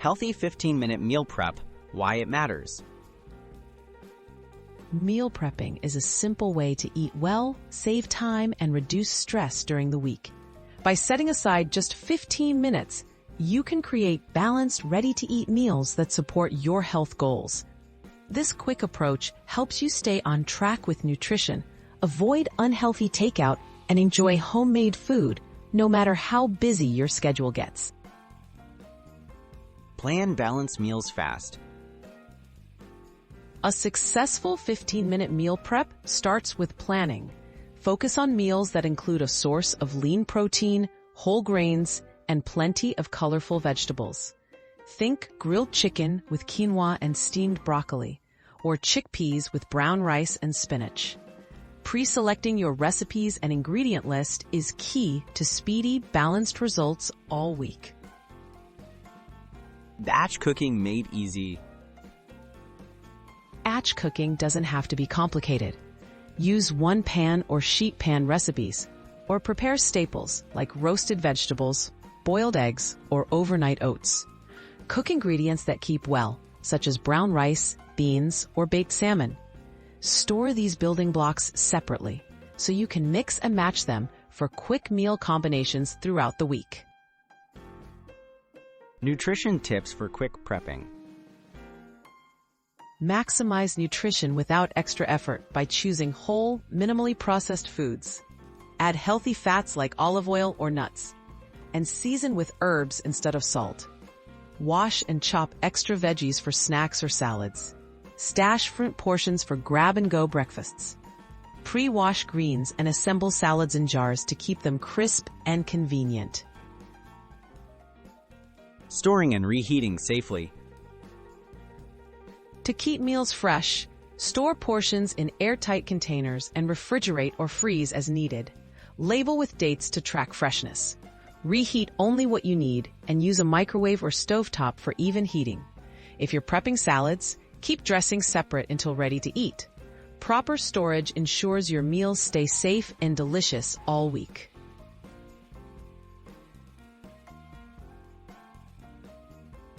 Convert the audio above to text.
Healthy 15-minute meal prep, why it matters. Meal prepping is a simple way to eat well, save time, and reduce stress during the week. By setting aside just 15 minutes, you can create balanced, ready-to-eat meals that support your health goals. This quick approach helps you stay on track with nutrition, avoid unhealthy takeout, and enjoy homemade food, no matter how busy your schedule gets. Plan balanced meals fast. A successful 15-minute meal prep starts with planning. Focus on meals that include a source of lean protein, whole grains, and plenty of colorful vegetables. Think grilled chicken with quinoa and steamed broccoli, or chickpeas with brown rice and spinach. Pre-selecting your recipes and ingredient list is key to speedy, balanced results all week. Batch cooking made easy. Batch cooking doesn't have to be complicated. Use one-pan or sheet pan recipes, or prepare staples like roasted vegetables, boiled eggs, or overnight oats. Cook ingredients that keep well, such as brown rice, beans, or baked salmon. Store these building blocks separately, so you can mix and match them for quick meal combinations throughout the week. Nutrition tips for quick prepping. Maximize nutrition without extra effort by choosing whole, minimally processed foods. Add healthy fats like olive oil or nuts, and season with herbs instead of salt. Wash and chop extra veggies for snacks or salads. Stash fruit portions for grab-and-go breakfasts. Pre-wash greens and assemble salads in jars to keep them crisp and convenient. Storing and reheating safely. To keep meals fresh, store portions in airtight containers and refrigerate or freeze as needed. Label with dates to track freshness. Reheat only what you need and use a microwave or stovetop for even heating. If you're prepping salads, keep dressings separate until ready to eat. Proper storage ensures your meals stay safe and delicious all week.